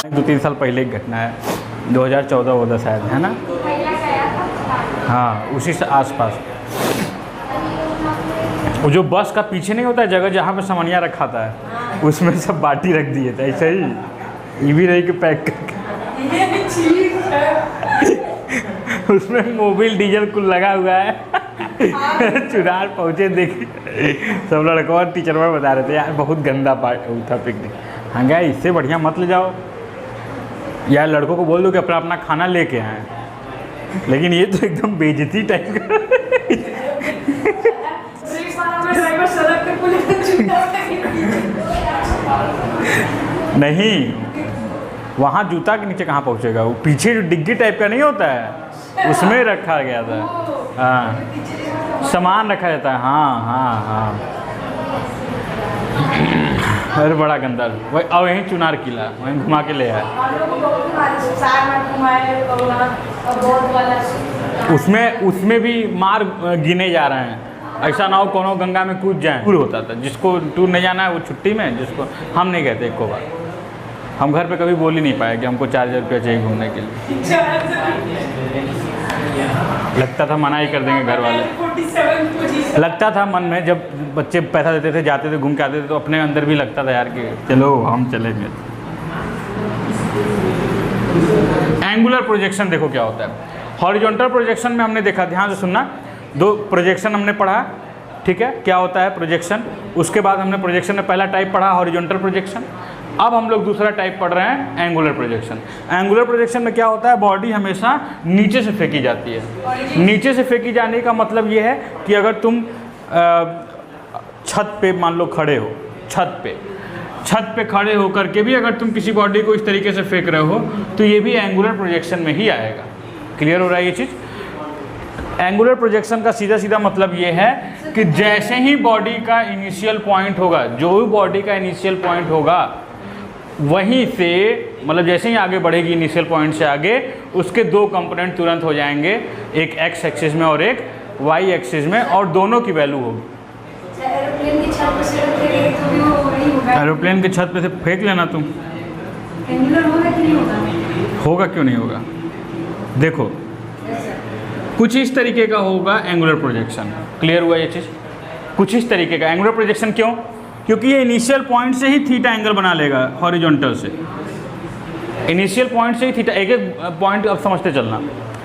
2-3 साल पहले की घटना है, 2014-14 शायद, है ना? हाँ, उसी से आसपास। वो जो बस का पीछे नहीं होता है जगह जहाँ पे सामानिया रखा था है, उसमें सब बाटी रख दिए थे ऐसे ही, ये भी रही कि पैक करके। उसमें मोबिल डीजल कुल लगा हुआ है। चुनार पहुँचे देखिए, सब लड़कों और टीचर में बता रहे थे यार बहुत गंदा था पिकनिक। हाँ गया, इससे बढ़िया मत ले जाओ यार, लड़कों को बोल दो कि अपना अपना खाना लेके आए, लेकिन ये तो एकदम बेइज्जती टाइप का। नहीं, वहाँ जूता के नीचे कहाँ पहुँचेगा, वो पीछे जो डिग्गी टाइप का नहीं होता है उसमें रखा गया था। हाँ, सामान रखा जाता है। हाँ हाँ हाँ, अरे बड़ा गंदा। वही अब यहीं चुनार किला वहीं घुमा के ले आए। उसमें भी मार गिने जा रहे हैं, ऐसा ना हो कोनो गंगा में कूद जाए। टूर होता था, जिसको टूर नहीं जाना है वो छुट्टी में, जिसको हम नहीं कहते एक को बार। हम घर पे कभी बोल ही नहीं पाए कि हमको 4,000 रुपया चाहिए घूमने के लिए। लगता था मना ही कर देंगे घर वाले। लगता था मन में, जब बच्चे पैसा देते थे जाते थे घूम के आते थे, तो अपने अंदर भी लगता था यार कि चलो हम चलेंगे। एंगुलर प्रोजेक्शन देखो क्या होता है। हॉरिजॉन्टल प्रोजेक्शन में हमने देखा, ध्यान से सुनना, 2 प्रोजेक्शन हमने पढ़ा, ठीक है, क्या होता है प्रोजेक्शन। उसके बाद हमने प्रोजेक्शन में पहला टाइप पढ़ा हॉरिजॉन्टल प्रोजेक्शन। अब हम लोग दूसरा टाइप पढ़ रहे हैं एंगुलर प्रोजेक्शन। एंगुलर प्रोजेक्शन में क्या होता है, बॉडी हमेशा नीचे से फेंकी जाती है। नीचे से फेंकी जाने का मतलब ये है कि अगर तुम छत पे मान लो खड़े हो, छत पे खड़े होकर के भी अगर तुम किसी बॉडी को इस तरीके से फेंक रहे हो तो ये भी एंगुलर प्रोजेक्शन में ही आएगा। क्लियर हो रहा है ये चीज़? एंगुलर प्रोजेक्शन का सीधा सीधा मतलब ये है कि जैसे ही बॉडी का इनिशियल पॉइंट होगा, जो भी बॉडी का इनिशियल पॉइंट होगा, वहीं से मतलब जैसे ही आगे बढ़ेगी इनिशियल पॉइंट से आगे, उसके 2 कंपोनेंट तुरंत हो जाएंगे, एक एक्स एक्सिस में और एक वाई एक्सिस में, और दोनों की वैल्यू होगी। एरोप्लेन की छत पे से फेंक लेना तुम, होगा क्यों नहीं होगा? देखो कुछ इस तरीके का होगा एंगुलर प्रोजेक्शन। क्लियर हुआ ये चीज़? कुछ इस तरीके का एंगुलर प्रोजेक्शन। क्यों? क्योंकि ये इनिशियल पॉइंट से ही थीटा एंगल बना लेगा हॉरिजॉन्टल से। इनिशियल पॉइंट से ही थीटा, एक एक पॉइंट अब समझते चलना।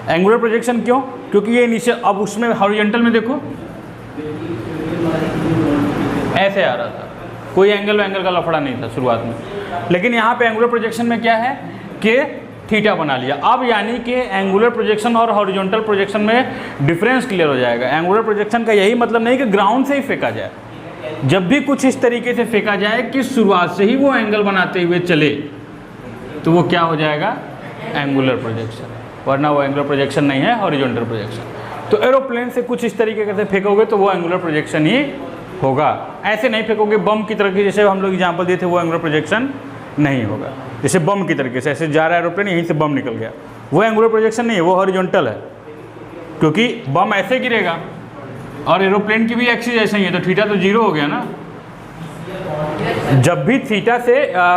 एंगुलर प्रोजेक्शन क्यों? क्योंकि ये इनिशियल, अब उसमें हॉरिजॉन्टल में देखो ऐसे आ रहा था, कोई एंगल का लफड़ा नहीं था शुरुआत में, लेकिन यहाँ पे एंगुलर प्रोजेक्शन में क्या है कि थीटा बना लिया। अब यानी कि एंगुलर प्रोजेक्शन और हॉरिजॉन्टल प्रोजेक्शन में डिफरेंस क्लियर हो जाएगा। एंगुलर प्रोजेक्शन का यही मतलब नहीं कि ग्राउंड से ही फेंका जाए, जब भी कुछ इस तरीके से फेंका जाए कि शुरुआत से ही वो एंगल बनाते हुए चले, तो वो क्या हो जाएगा? Angular projection. वरना वो एंगुलर प्रोजेक्शन नहीं है, हॉरिजॉन्टल प्रोजेक्शन। तो एरोप्लेन से कुछ इस तरीके से फेंकोगे तो वो एंगुलर प्रोजेक्शन ही होगा। ऐसे नहीं फेंकोगे बम की तरह की, जैसे हम लोग एग्जाम्पल दिए थे, वो एंगुलर प्रोजेक्शन नहीं होगा। जैसे बम की तरीके से ऐसे जा रहा है एरोप्लेन, यहीं से बम निकल गया, वो एंगुलर प्रोजेक्शन नहीं है, वो हॉरिजॉन्टल है, क्योंकि बम ऐसे गिरेगा और एरोप्लेन की भी एक्सिस ऐसे ही है, तो थीटा तो 0 हो गया ना। जब भी थीटा से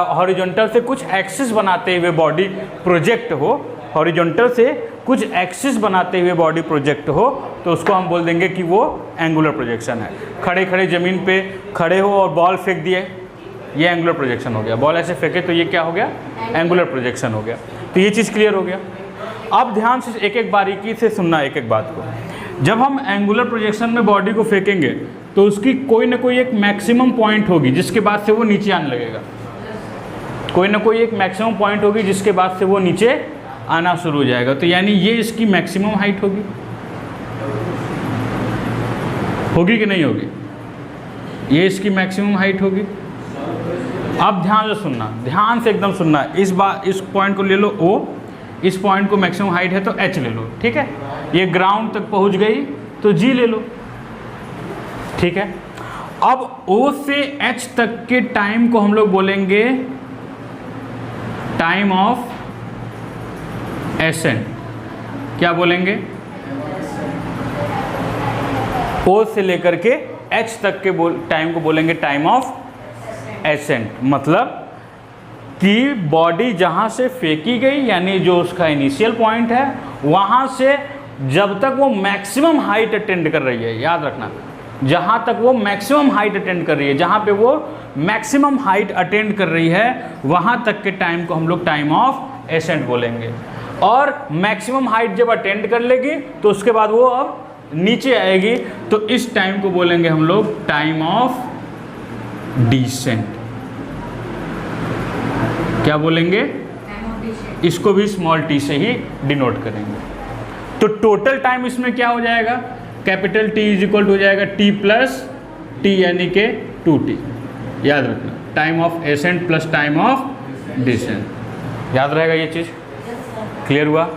हॉरिजॉन्टल से कुछ एक्सिस बनाते हुए बॉडी प्रोजेक्ट हो, हॉरिजॉन्टल से कुछ एक्सिस बनाते हुए बॉडी प्रोजेक्ट हो, तो उसको हम बोल देंगे कि वो एंगुलर प्रोजेक्शन है। खड़े खड़े ज़मीन पे खड़े हो और बॉल फेंक दिए, ये एंगुलर प्रोजेक्शन हो गया। बॉल ऐसे फेंके तो ये क्या हो गया? एंगुलर प्रोजेक्शन हो गया। तो ये चीज़ क्लियर हो गया। अब ध्यान से एक एक बारीकी से सुनना एक एक बात को। जब हम एंगुलर प्रोजेक्शन में बॉडी को फेंकेंगे तो उसकी कोई ना कोई एक मैक्सिमम पॉइंट होगी जिसके बाद से वो नीचे आने लगेगा। कोई ना कोई एक मैक्सिमम पॉइंट होगी जिसके बाद से वो नीचे आना शुरू हो जाएगा। तो यानी ये इसकी मैक्सिमम हाइट होगी, होगी कि नहीं होगी? ये इसकी मैक्सिमम हाइट होगी। अब ध्यान से सुनना, ध्यान से एकदम सुनना। इस पॉइंट को ले लो O, इस पॉइंट को मैक्सिमम हाइट है तो H ले लो, ठीक है। ये ग्राउंड तक पहुंच गई तो G ले लो, ठीक है। अब O से H तक के टाइम को हम लोग बोलेंगे टाइम ऑफ एसेंट। क्या बोलेंगे? O से लेकर के H तक के टाइम को बोलेंगे टाइम ऑफ एसेंट। मतलब कि बॉडी जहाँ से फेंकी गई यानी जो उसका इनिशियल पॉइंट है वहाँ से जब तक वो मैक्सिमम हाइट अटेंड कर रही है, याद रखना, जहाँ तक वो मैक्सिमम हाइट अटेंड कर रही है, जहाँ पे वो मैक्सिमम हाइट अटेंड कर रही है वहाँ तक के टाइम को हम लोग टाइम ऑफ एसेंट बोलेंगे। और मैक्सिमम हाइट जब अटेंड कर लेगी तो उसके बाद वो अब नीचे आएगी, तो इस टाइम को बोलेंगे हम लोग टाइम ऑफ डिसेंट। क्या बोलेंगे? इसको भी स्मॉल टी से ही डिनोट करेंगे। तो टोटल टाइम इसमें क्या हो जाएगा? कैपिटल टी इज इक्वल हो जाएगा टी प्लस टी यानी के 2t। याद रखना, time of ascent plus time of descent. याद रहेगा ये चीज़? क्लियर हुआ?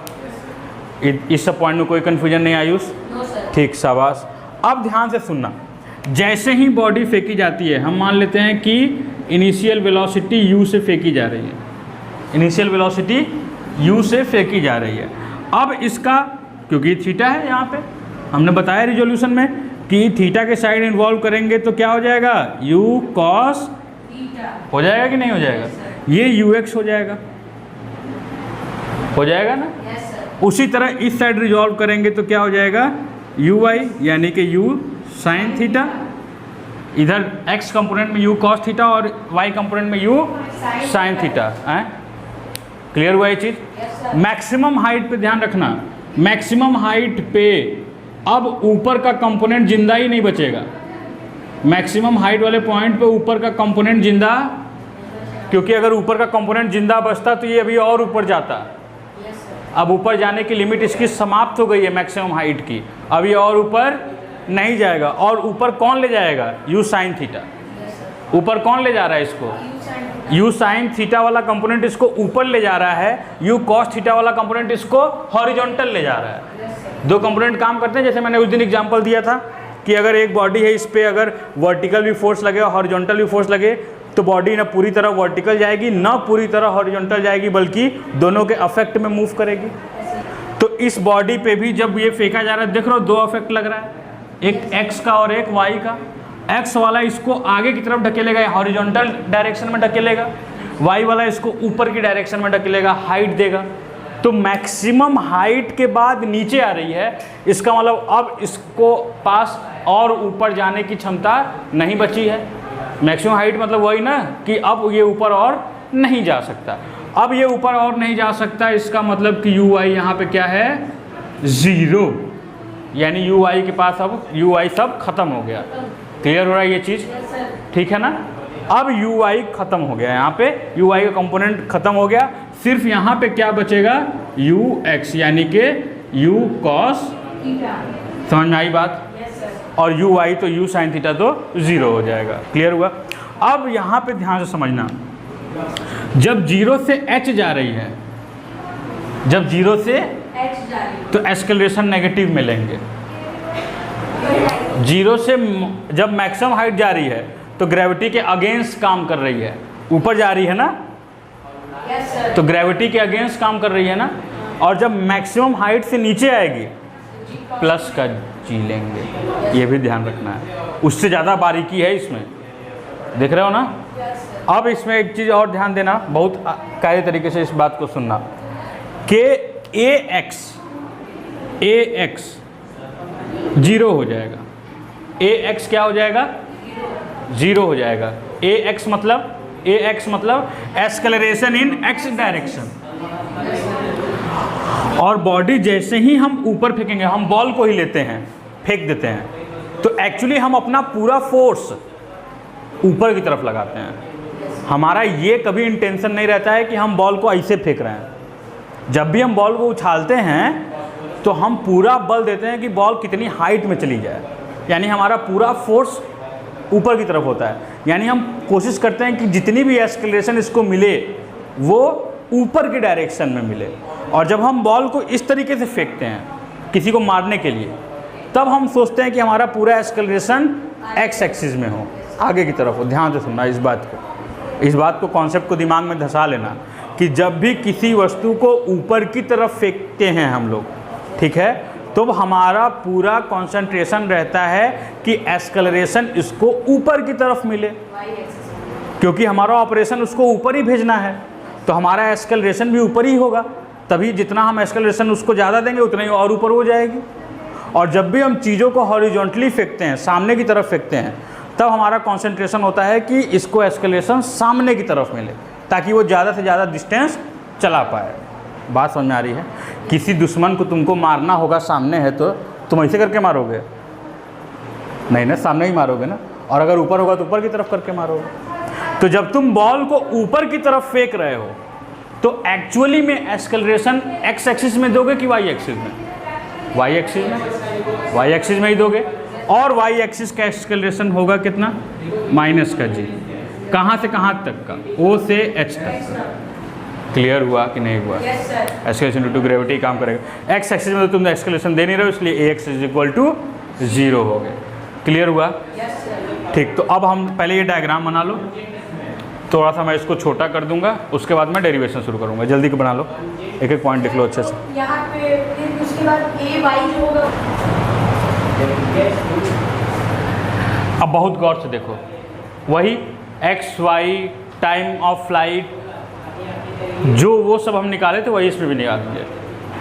इस सब पॉइंट में कोई कन्फ्यूजन नहीं आयुष? ठीक, शाबाश। अब ध्यान से सुनना, जैसे ही बॉडी फेंकी जाती है, हम मान लेते हैं कि इनिशियल वेलोसिटी u से फेंकी जा रही है, इनिशियल वेलोसिटी u से फेंकी जा रही है। अब इसका, क्योंकि थीटा है यहाँ पे, हमने बताया रिजोल्यूशन में कि थीटा के साइड इन्वॉल्व करेंगे तो क्या हो जाएगा? u cos हो जाएगा कि नहीं हो जाएगा? ये ux हो जाएगा, हो जाएगा ना? उसी तरह इस साइड रिजॉल्व करेंगे तो क्या हो जाएगा? uy यानी कि u साइन थीटा, इधर x कंपोनेंट में u cos थीटा और y कंपोनेंट में u साइन थीटा। क्लियर हुआ ये चीज़? मैक्सिमम हाइट पे ध्यान रखना, मैक्सिमम हाइट पे अब ऊपर का कंपोनेंट जिंदा ही नहीं बचेगा। मैक्सिमम हाइट वाले पॉइंट पे ऊपर का कंपोनेंट जिंदा, क्योंकि अगर ऊपर का कंपोनेंट जिंदा बचता तो ये अभी और ऊपर जाता। अब ऊपर जाने की लिमिट इसकी समाप्त हो गई है मैक्सिमम हाइट की, अब ये और ऊपर नहीं जाएगा। और ऊपर कौन ले जाएगा? u sine theta. ऊपर कौन ले जा रहा है इसको? u साइन थीटा वाला कंपोनेंट इसको ऊपर ले जा रहा है, u cos थीटा वाला कंपोनेंट इसको हॉरिजॉन्टल ले जा रहा है। दो कंपोनेंट काम करते हैं, जैसे मैंने उस दिन एग्जांपल दिया था कि अगर एक बॉडी है, इस पे अगर वर्टिकल भी फोर्स लगे और हॉरिजॉन्टल भी फोर्स लगे तो बॉडी ना पूरी तरह वर्टिकल जाएगी ना पूरी तरह हॉरिजॉन्टल जाएगी, बल्कि दोनों के अफेक्ट में मूव करेगी। तो इस बॉडी पे भी जब ये फेंका जा रहा है, देख रहे हो दो अफेक्ट लग रहा है, एक x का और एक y का। x वाला इसको आगे की तरफ ढकेलेगा, हॉरिजॉन्टल डायरेक्शन में ढकेलेगा, y वाला इसको ऊपर की डायरेक्शन में ढकेलेगा, हाइट देगा। तो मैक्सिमम हाइट के बाद नीचे आ रही है, इसका मतलब अब इसको पास और ऊपर जाने की क्षमता नहीं बची है। मैक्सिमम हाइट मतलब वही ना कि अब ये ऊपर और नहीं जा सकता। अब ये ऊपर और नहीं जा सकता, इसका मतलब कि u y यहाँ पे क्या है? 0, यानी u y के पास अब u y सब खत्म हो गया। क्लियर हो रहा है ये चीज़? ठीक है ना? अब u y खत्म हो गया, यहाँ पे u y का कंपोनेंट खत्म हो गया, सिर्फ यहाँ पे क्या बचेगा? u x यानी कि u cos। समझ में आई बात? और u y तो u sin थीटा तो 0 हो जाएगा। क्लियर हुआ? अब यहाँ पे ध्यान से समझना, जब 0 से h जा रही है, जब 0 से तो एक्सेलरेशन नेगेटिव मिलेंगे। 0 से जब मैक्सिमम हाइट जा रही है तो ग्रेविटी के अगेंस्ट काम कर रही है, ऊपर जा रही है ना, तो ग्रेविटी के अगेंस्ट काम कर रही है ना। और जब मैक्सिमम हाइट से नीचे आएगी प्लस का जी लेंगे, ये भी ध्यान रखना है। उससे ज़्यादा बारीकी है इसमें, देख रहे हो ना? अब इसमें एक चीज़ और ध्यान देना, बहुत कायदे तरीके से इस बात को सुनना कि ax 0 हो जाएगा। ax क्या हो जाएगा? 0 हो जाएगा। ax मतलब एक्सेलरेशन इन x डायरेक्शन। और बॉडी जैसे ही हम ऊपर फेंकेंगे, हम बॉल को ही लेते हैं, फेंक देते हैं, तो एक्चुअली हम अपना पूरा फोर्स ऊपर की तरफ लगाते हैं। हमारा ये कभी इंटेंशन नहीं रहता है कि हम बॉल को ऐसे फेंक रहे हैं। जब भी हम बॉल को उछालते हैं तो हम पूरा बल देते हैं कि बॉल कितनी हाइट में चली जाए, यानी हमारा पूरा फोर्स ऊपर की तरफ होता है। यानी हम कोशिश करते हैं कि जितनी भी एक्सेलरेशन इसको मिले वो ऊपर की डायरेक्शन में मिले। और जब हम बॉल को इस तरीके से फेंकते हैं किसी को मारने के लिए, तब हम सोचते हैं कि हमारा पूरा एक्सेलरेशन एक्स एक्सिस में हो, आगे की तरफ हो। ध्यान से सुनना इस बात को कॉन्सेप्ट को दिमाग में धंसा लेना कि जब भी किसी वस्तु को ऊपर की तरफ फेंकते हैं हम लोग, ठीक है, तो हमारा पूरा कंसंट्रेशन रहता है कि एक्सेलरेशन इसको ऊपर की तरफ मिले, क्योंकि हमारा ऑपरेशन उसको ऊपर ही भेजना है। तो हमारा एक्सेलरेशन भी ऊपर ही होगा, तभी जितना हम एक्सेलरेशन उसको ज़्यादा देंगे उतना ही और ऊपर हो जाएगी। और जब भी हम चीज़ों को हॉरिजॉन्टली फेंकते हैं, सामने की तरफ फेंकते हैं, तब हमारा कॉन्सेंट्रेशन होता है कि इसको एक्सेलरेशन सामने की तरफ मिले, ताकि वो ज़्यादा से ज़्यादा डिस्टेंस चला पाए। बात समझ में आ रही है? किसी दुश्मन को तुमको मारना होगा, सामने है तो तुम ऐसे करके मारोगे नहीं ना, सामने ही मारोगे ना। और अगर ऊपर होगा तो ऊपर की तरफ करके मारोगे। तो जब तुम बॉल को ऊपर की तरफ फेंक रहे हो तो एक्चुअली में एक्सेलरेशन एक्स एक्सिस में दोगे कि वाई एक्सिस में? वाई एक्सिस में, वाई एक्सिस में ही दोगे। और वाई एक्सिस का एक्सेलरेशन होगा कितना? माइनस का जी। कहाँ से कहाँ तक का? ओ से एच तक का। क्लियर हुआ कि नहीं हुआ? एक्सेलरेशन ड्यू टू ग्रेविटी काम करेगा। एक्स एक्सिस में तो तुम एक्सेलरेशन दे नहीं रहे हो, इसलिए ए एक्स इज इक्वल टू 0 हो गए। क्लियर हुआ? ठीक। तो अब हम पहले ये डायग्राम बना लो, थोड़ा सा मैं इसको छोटा कर दूंगा, उसके बाद मैं डेरिवेशन शुरू करूंगा। जल्दी के बना लो, एक एक पॉइंट लिख लो अच्छे से। यहाँ पे फिर उसके बाद ए वाई जो होगा। अब बहुत गौर से देखो, वही X Y, time of flight, जो वो सब हम निकाले थे वही इसमें भी निकाल दिए।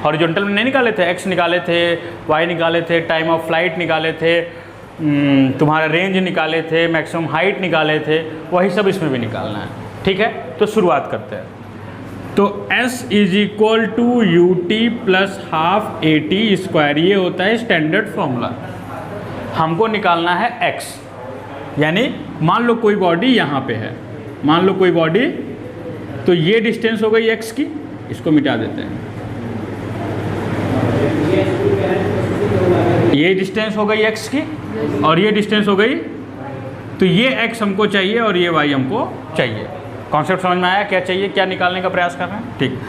हॉरिजॉन्टल में नहीं निकाले थे, एक्स निकाले थे, वाई निकाले थे, टाइम ऑफ फ्लाइट निकाले थे, तुम्हारा रेंज निकाले थे, मैक्सिमम हाइट निकाले थे, वही सब इसमें भी निकालना है। ठीक है, तो शुरुआत करते हैं। तो S is equal to u t plus half a t square, ये होता है स्टैंडर्ड फॉर्मूला। हमको निकालना है x, यानी मान लो कोई बॉडी यहाँ पे है, मान लो कोई बॉडी, तो ये डिस्टेंस हो गई x की, इसको मिटा देते हैं। ये डिस्टेंस हो गई x की और ये डिस्टेंस हो गई, तो ये x हमको चाहिए और ये y हमको चाहिए। कॉन्सेप्ट समझ में आया? क्या चाहिए, क्या निकालने का प्रयास कर रहे हैं? ठीक।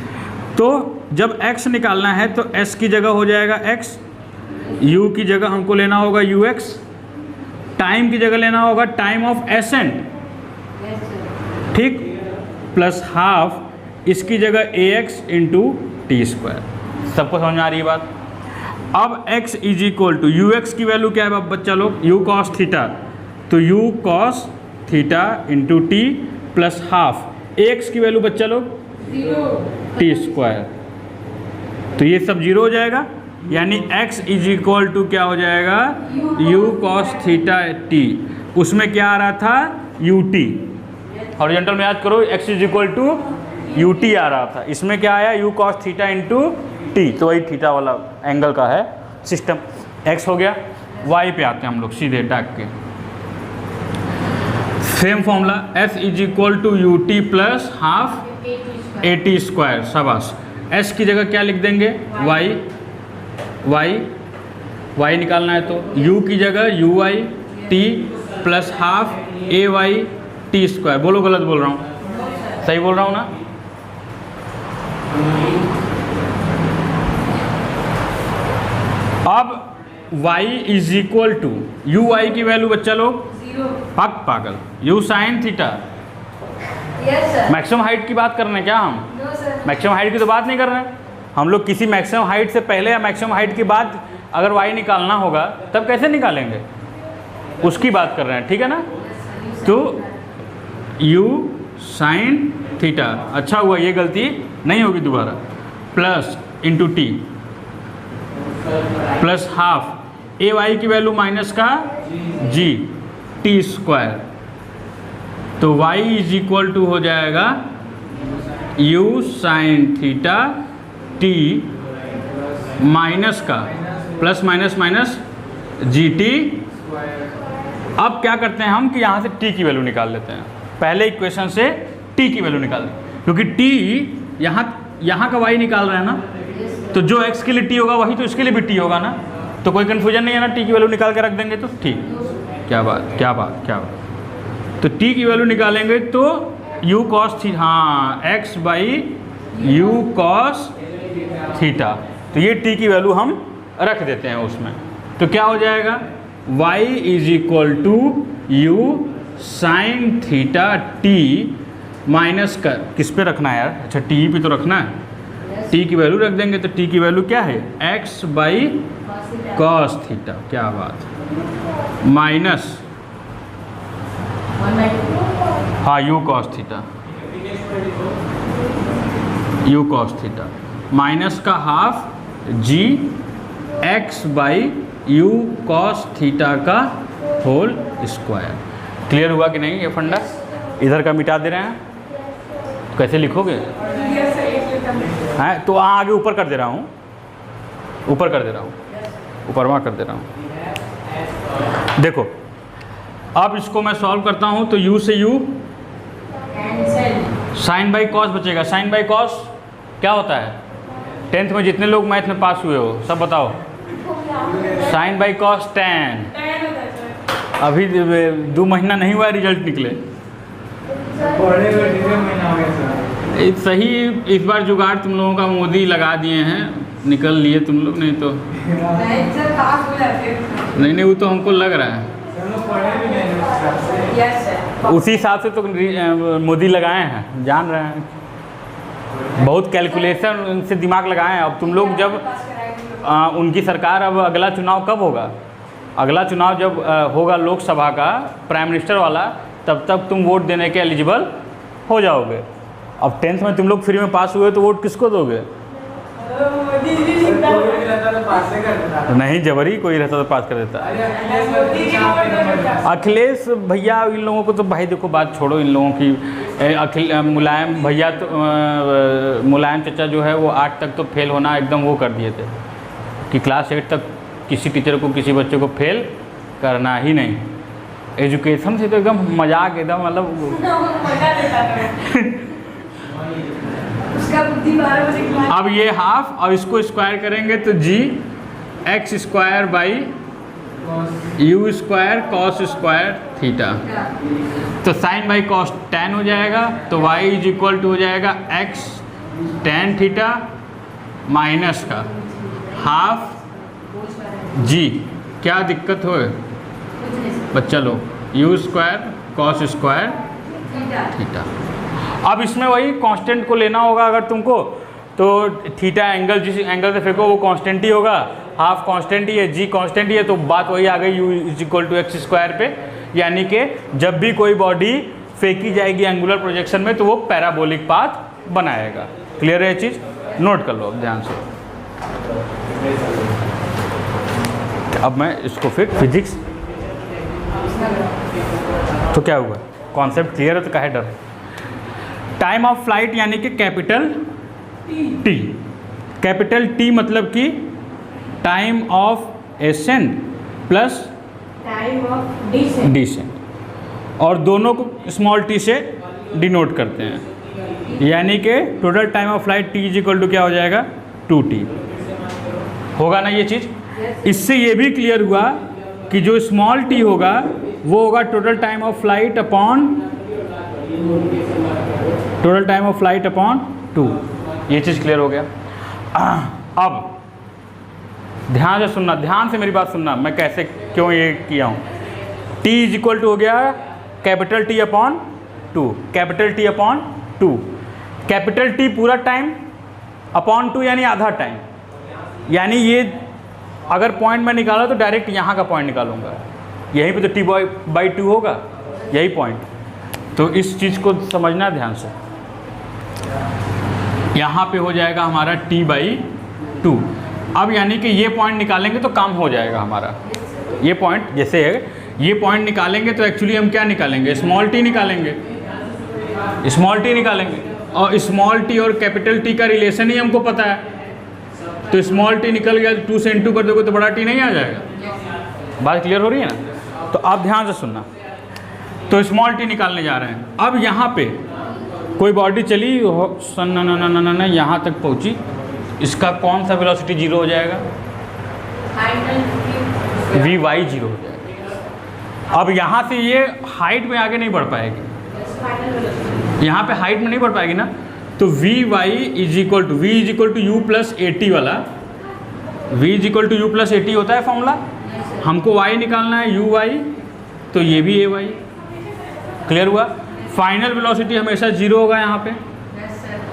तो जब x निकालना है तो s की जगह हो जाएगा x, u की जगह हमको लेना होगा ux, टाइम की जगह लेना होगा टाइम ऑफ एसेंट, ठीक, प्लस हाफ इसकी जगह ax इंटू टी स्क्वायर। सबको समझ में आ रही है बात? अब x is equal to u x की वैल्यू क्या है बच्चा लोग? u cos थीटा, तो u cos theta into t plus half x की वैल्यू बच्चा लोग टी स्क्वायर, तो ये सब 0 हो जाएगा, यानी x इज इक्वल टू क्या हो जाएगा? u cos theta T. उसमें क्या आ रहा था? ut। हॉरिजॉन्टल में याद करो, x is equal to ut आ रहा था, इसमें क्या आया? u cos theta into t, तो वही थीटा वाला एंगल का है सिस्टम। x हो गया। y पे आते हैं हम लोग सीधे डाक के, same formula, s is equal to u t plus half a t square. शाबाश। s की जगह क्या लिख देंगे? y निकालना है तो u की जगह u y t plus half a y t square. बोलो गलत बोल रहा हूँ? सही बोल रहा हूँ ना? अब y is equal to u y की वैल्यू बच्चा लोग पक पागल, u sine theta. Maximum height की बात कर रहे हैं क्या हम? मैक्सिमम हाइट की तो बात नहीं कर रहे हैं हम लोग। किसी मैक्सिमम हाइट से पहले या मैक्सिमम हाइट के बाद अगर y निकालना होगा तब कैसे निकालेंगे, उसकी बात कर रहे हैं, ठीक है ना? तो u साइन थीटा, अच्छा हुआ ये गलती नहीं होगी दोबारा, plus into t plus half a y की वैल्यू माइनस का g टी स्क्वायर, तो y इज इक्वल टू हो जाएगा u sine theta t minus का plus minus minus g t. अब क्या करते हैं हम कि यहाँ से t की वैल्यू निकाल लेते हैं। पहले इक्वेशन से t की वैल्यू निकाल दें, क्योंकि t यहाँ का y निकाल रहे हैं ना, तो जो x के लिए t होगा वही तो इसके लिए भी t होगा ना, तो कोई कन्फ्यूजन नहीं है ना। t की वैल्यू निकाल के रख देंगे तो ठीक। क्या बात, क्या बात, क्या बात। तो t की वैल्यू निकालेंगे तो u cos थीटा, हाँ, x by you cos theta, तो ये t की वैल्यू हम रख देते हैं उसमें। तो क्या हो जाएगा? y is equal to u sine theta t minus का, किस पे रखना है यार? अच्छा t पे तो रखना है, t की वैल्यू रख देंगे, तो t की वैल्यू क्या है? x बाई कॉस थीटा, क्या बात, माइनस, हाँ, u cos theta. U cos theta minus का half g x by u cos theta का होल स्क्वायर। क्लियर हुआ कि नहीं ये फंडा? इधर का मिटा दे रहे हैं, कैसे लिखोगे? हैं तो आगे ऊपर कर दे रहा हूँ, ऊपर कर दे रहा हूँ, ऊपरवा कर दे रहा हूँ। देखो अब इसको मैं सॉल्व करता हूँ तो u से u साइन बाई कॉस बचेगा। साइन बाई कॉस क्या होता है? 10th में जितने लोग मैथ में पास हुए हो सब बताओ। Sine by cos 10। अभी 2 महीना नहीं हुआ रिजल्ट निकले। सही इस बार जुगाड़ तुम लोगों का मोदी लगा दिए हैं, निकल लिए तुम लोग, नहीं तो नहीं वो तो हमको लग रहा है उसी हिसाब से तो मोदी लगाए हैं, जान रहे हैं, बहुत कैलकुलेशन उनसे दिमाग लगाए हैं। अब तुम लोग जब उनकी सरकार, अब अगला चुनाव कब होगा? अगला चुनाव जब होगा लोकसभा का प्राइम मिनिस्टर वाला, तब तक तुम वोट देने के एलिजिबल हो जाओगे। अब 10th में तुम लोग फ्री में पास हुए तो वोट किसको दोगे? नहीं, जबरी कोई रहता तो पास कर देता। अखिलेश भैया इन लोगों को तो भाई देखो बात छोड़ो इन लोगों की। मुलायम भैया तो मुलायम चचा जो है वो 8 तक तो फेल होना एकदम वो कर दिए थे कि क्लास 8 तक किसी टीचर को किसी बच्चे को फेल करना ही नहीं। एजुकेशन से तो एकदम मजाक, एकदम मतलब अब ये हाफ और इसको स्क्वायर करेंगे तो g x square by u square cos square theta, तो साइन बाई कॉस tan हो जाएगा, तो y इज इक्वल टू हो जाएगा x tan थीटा माइनस का हाफ जी, क्या दिक्कत हो बच्चा लोग, you square cos square theta. अब इसमें वही कांस्टेंट को लेना होगा अगर तुमको, तो थीटा एंगल जिस एंगल से फेंको वो कांस्टेंट ही होगा, हाफ कांस्टेंट ही है, जी कांस्टेंट ही है, तो बात वही आ गई u is equal to x square पे। यानी कि जब भी कोई बॉडी फेंकी जाएगी एंगुलर प्रोजेक्शन में तो वो पैराबोलिक पाथ बनाएगा। क्लियर है ये चीज़? नोट कर लो अब ध्यान से। अब मैं इसको फिर फिजिक्स, तो क्या हुआ, कॉन्सेप्ट क्लियर है तो काहे डर? टाइम ऑफ फ्लाइट यानी कि कैपिटल टी, कैपिटल टी मतलब कि time of ascent plus time of descent, descent, और दोनों को स्मॉल टी से डिनोट करते हैं। यानी कि total time of flight T is equal to क्या हो जाएगा 2t। होगा ना ये चीज़? इससे ये भी क्लियर हुआ कि जो स्मॉल टी होगा वो होगा total time of flight upon 2। ये चीज़ क्लियर हो गया। अब ध्यान से सुनना, ध्यान से मेरी बात सुनना, मैं कैसे क्यों ये किया हूँ। t इज इक्वल टू हो गया capital T upon 2, capital T upon 2, capital T पूरा टाइम अपॉन 2 यानी आधा टाइम। यानी ये अगर पॉइंट मैं निकाला तो डायरेक्ट यहाँ का पॉइंट निकालूंगा, यहीं पे तो t बाई 2 होगा, यही पॉइंट। तो इस चीज़ को समझना ध्यान से। यहाँ पे हो जाएगा हमारा t बाई 2। अब यानी कि ये पॉइंट निकालेंगे तो काम हो जाएगा हमारा। ये पॉइंट जैसे ये पॉइंट निकालेंगे तो एक्चुअली हम क्या निकालेंगे, स्मॉल टी निकालेंगे, स्मॉल टी निकालेंगे, और स्मॉल टी और कैपिटल टी का रिलेशन ही हमको पता है। तो स्मॉल टी निकल गया, 2 से इनटू कर दोगे तो बड़ा टी नहीं आ जाएगा। बात क्लियर हो रही है ना? तो आप ध्यान से सुनना। तो स्मॉल टी निकालने जा रहे हैं। अब यहाँ पे कोई बॉडी चली न यहाँ तक पहुँची, इसका कौन सा वेलोसिटी 0 हो जाएगा? वी वाई 0 हो जाएगा। अब यहाँ से ये हाइट में आगे नहीं बढ़ पाएगी, यहाँ पे हाइट में नहीं बढ़ पाएगी ना, तो v y is equal to u plus a t वाला, v is equal to u plus a t होता है फॉर्मूला। हमको y निकालना है यू वाई, तो ये भी ए वाई। क्लियर हुआ? फाइनल वेलोसिटी हमेशा 0 होगा यहाँ पे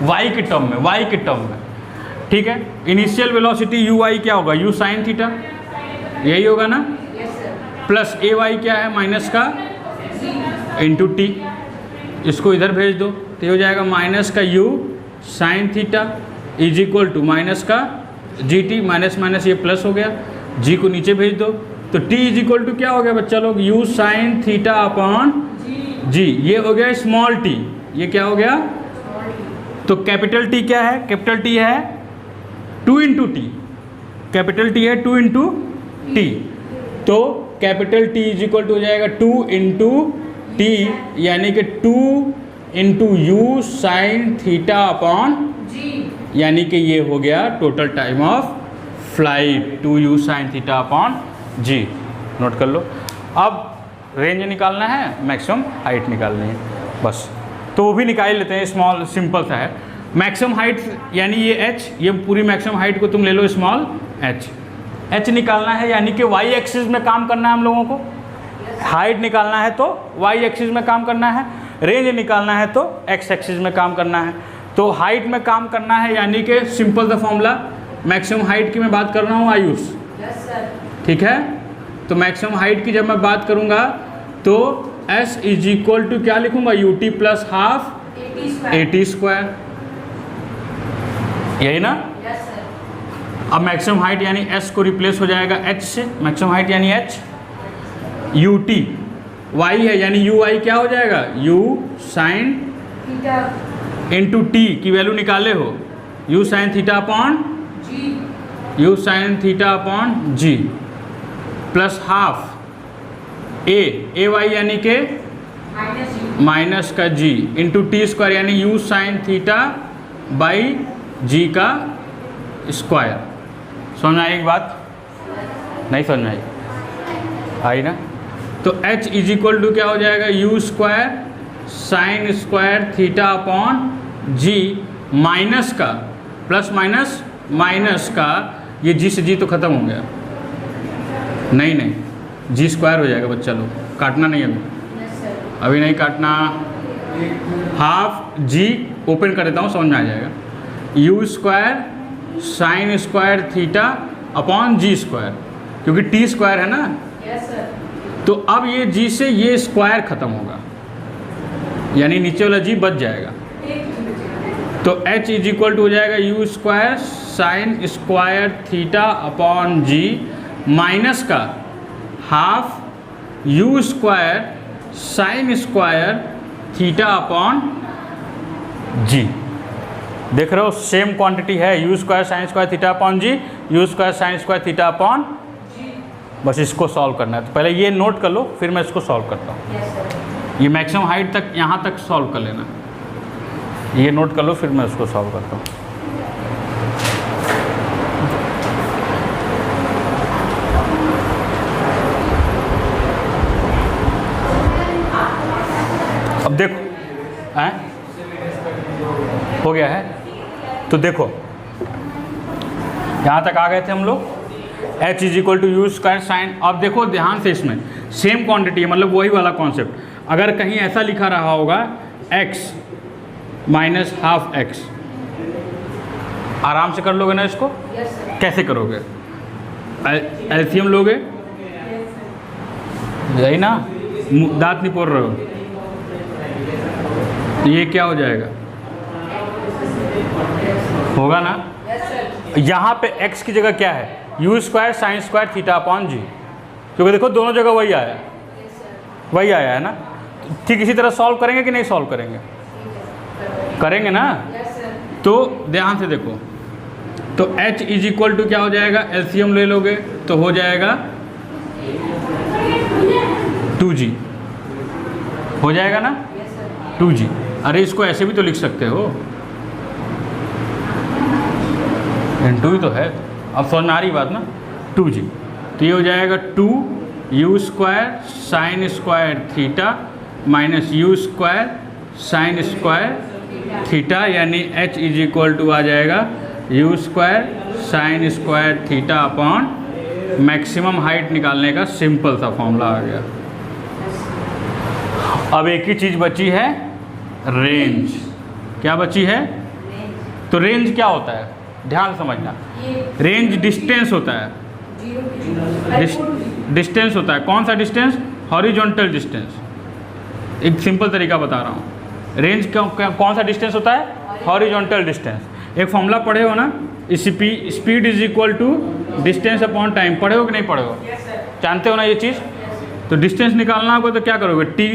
y के टर्म में, y के टर्म में, ठीक है। इनिशियल वेलोसिटी यू वाई क्या होगा, यू साइन थीटा, यही होगा ना, प्लस ए वाई क्या है माइनस का इंटू टी, इसको इधर भेज दो तो ये हो जाएगा माइनस का u sine theta is equal to minus का जी टी, माइनस माइनस ये प्लस हो गया, जी को नीचे भेज दो तो टी इज इक्वल टू क्या हो गया बच्चा लोग, यू साइन थीटा अपॉन जी। ये हो गया स्मॉल टी, ये क्या हो गया, तो कैपिटल टी क्या है, कैपिटल टी है 2 इंटू टी, कैपिटल टी है 2 इंटू टी, तो capital T is equal to हो जाएगा 2 इंटू टी, यानी कि 2 into u sine theta upon g. यानी कि ये हो गया total time of flight 2 u sine theta upon g. Note कर लो। अब रेंज निकालना है, मैक्सिमम हाइट निकालनी है बस, तो वो भी निकाल लेते हैं, स्मॉल सिंपल सा है। मैक्सिमम हाइट यानी ये h, ये पूरी मैक्सिमम हाइट को तुम ले लो स्मॉल h निकालना है, यानी कि y एक्सिस में काम करना है हम लोगों को। हाइट निकालना है तो y एक्सिस में काम करना है, रेंज निकालना है तो x एक्सिस में काम करना है। तो हाइट में काम करना है, यानी कि simple the formula, maximum height की मैं बात कर रहा हूँ आयुष, ठीक है। तो मैक्सिमम हाइट की जब मैं बात करूँगा तो s इज इक्वल टू क्या लिखूँगा, u t plus half a t square, यही ना। अब मैक्सिमम हाइट यानी s को रिप्लेस हो जाएगा h से, मैक्सिमम हाइट यानी h, यू टी y है यानी यू आई क्या हो जाएगा, u साइन इंटू टी की वैल्यू निकाले हो, u sine theta upon u sine theta upon g plus half a y यानी के माइनस का जी इंटू टी स्क्वायर यानी यू साइन थीटा बाई जी का स्क्वायर। समझ में आई एक बात, नहीं समझ में आई ना। तो h इज इक्वल टू क्या हो जाएगा, u square sine square theta upon g minus का प्लस माइनस माइनस का, ये जी से जी तो ख़त्म हो गया, नहीं जी स्क्वायर हो जाएगा बच्चा लोग, काटना नहीं अभी नहीं काटना, हाफ जी ओपन कर देता हूँ समझ में आ जाएगा, u square sine square theta upon g square, क्योंकि टी स्क्वायर है ना। तो अब ये जी से ये स्क्वायर खत्म होगा, यानी नीचे वाला जी बच जाएगा। तो h इज इक्वल टू हो जाएगा u square sine square theta upon g minus का half u square sine square theta upon g. देख रहे हो सेम क्वांटिटी है, u square sine square theta upon g, u square sine square theta upon, बस इसको solve करना है। तो पहले ये नोट कर लो, फिर मैं इसको सॉल्व करता हूँ। ये मैक्सिमम हाइट तक यहाँ तक सॉल्व कर लेना, ये नोट कर लो, फिर मैं उसको सॉल्व करता हूँ। अब देखो हैं, हो गया है। तो देखो यहाँ तक आ गए थे हम लोग, h is equal to u square sine. अब देखो ध्यान से, इसमें सेम क्वांटिटी है, मतलब वही वाला कॉन्सेप्ट। अगर कहीं ऐसा लिखा रहा होगा x माइनस हाफ x, आराम से कर लोगे ना इसको। कैसे करोगे, एलसीएम लोगे, यही ना, दांत नहीं पोड़ रहे हो, तो ये क्या हो जाएगा, होगा ना। यहाँ पे x की जगह क्या है, u square sine square theta upon g, क्योंकि देखो दोनों जगह वही आया, वही आया है ना। ठीक इसी तरह सॉल्व करेंगे कि नहीं सॉल्व करेंगे, करेंगे ना। तो ध्यान से देखो, तो h इज इक्वल टू क्या हो जाएगा, एलसीएम ले लोगे तो हो जाएगा 2g, हो जाएगा ना 2g। अरे इसको ऐसे भी तो लिख सकते हो, इंटू ही तो है, अब समझ में आ रही बात ना, 2g। तो ये हो जाएगा 2 you square sine square theta minus you square sine square theta, यानी h इज इक्वल टू आ जाएगा u square sine square theta upon maximum height निकालने का सिंपल सा फॉर्मूला आ गया। अब एक ही चीज़ बची है, रेंज। क्या बची है, तो रेंज क्या होता है, ध्यान समझना, रेंज डिस्टेंस होता है, डिस्टेंस होता है। कौन सा डिस्टेंस, हॉरिजॉन्टल डिस्टेंस। एक सिंपल तरीका बता रहा हूँ, रेंज कौन सा डिस्टेंस होता है, हॉरिजॉन्टल डिस्टेंस। एक फॉर्मूला पढ़े हो ना, speed is equal to distance upon time, पढ़े हो कि नहीं पढ़े हो? जानते हो ना ये चीज़? तो डिस्टेंस निकालना होगा तो क्या करोगे, टी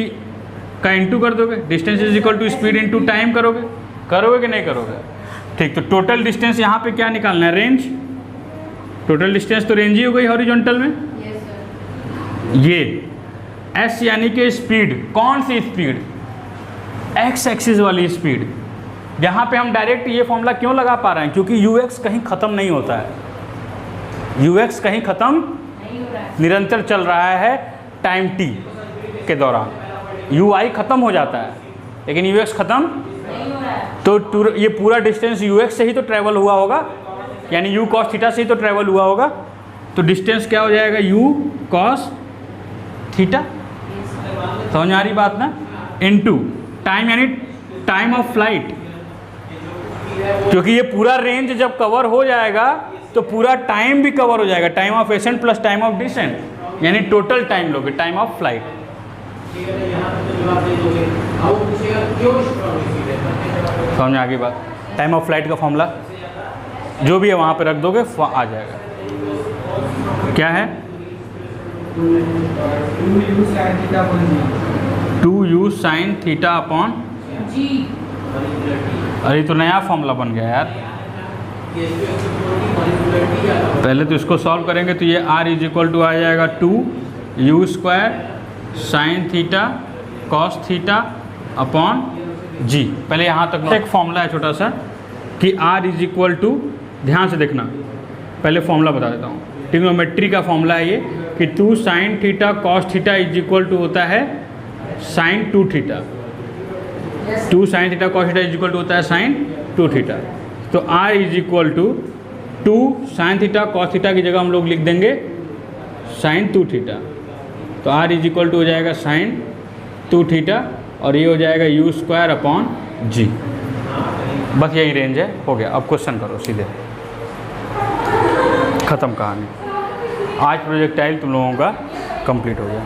का इंटू कर दोगे, distance is equal to speed into time करोगे, करोगे कि नहीं करोगे? ठीक, तो टोटल डिस्टेंस यहाँ पे क्या निकालना है, रेंज। टोटल डिस्टेंस तो रेंज ही हो गई हॉरिजॉन्टल में। Yes, sir. ये एस यानी कि स्पीड, कौन सी स्पीड, एक्स एक्सिस वाली स्पीड। यहाँ पे हम डायरेक्ट ये फॉर्मूला क्यों लगा पा रहे हैं, क्योंकि यू एक्स कहीं ख़त्म नहीं होता है, यू एक्स कहीं ख़त्म नहीं हो रहा है। निरंतर चल रहा है टाइम टी के दौरान, यू आई ख़त्म हो जाता है लेकिन यू एक्स ख़त्म नहीं हो रहा है। तो ये पूरा डिस्टेंस यू एक्स से ही तो ट्रैवल हुआ होगा, यानी यू कॉस थीटा से ही तो ट्रैवल हुआ होगा। तो डिस्टेंस क्या हो जाएगा, यू कॉस थीटा, समझ आ रही बात ना, इनटू टाइम यानी टाइम ऑफ फ्लाइट, क्योंकि ये पूरा रेंज जब कवर हो जाएगा तो पूरा टाइम भी कवर हो जाएगा, time of ascent plus time of descent, यानी टोटल टाइम लोगे, टाइम ऑफ फ्लाइट। समझ आ गई बात? टाइम ऑफ फ्लाइट का फॉर्मूला जो भी है वहाँ पे रख दोगे, आ जाएगा। क्या है, 2u sin थीटा अपॉन जी। अरे तो नया फॉर्मूला बन गया यार। पहले तो इसको सॉल्व करेंगे तो ये r इज इक्वल टू आ जाएगा 2u square sine theta cos theta upon g. पहले यहाँ तक एक फॉर्मूला है छोटा सा कि r इज इक्वल टू, ध्यान से देखना, पहले फॉर्मूला बता देता हूँ। ट्रिग्नोमेट्री का फॉर्मूला है ये कि 2 sine theta cos theta is equal to होता है sine 2 theta, 2 sine theta cos theta is equal to होता है साइन 2 थीटा। तो r is equal to 2 sine theta cos theta की जगह हम लोग लिख देंगे साइन 2 थीटा, तो r इज इक्वल टू हो जाएगा साइन 2 थीटा और ये हो जाएगा u स्क्वायर अपॉन जी। बस यही रेंज है, हो गया। अब क्वेश्चन करो सीधे, ख़त्म कहानी। आज प्रोजेक्टाइल तुम लोगों का कंप्लीट हो गया।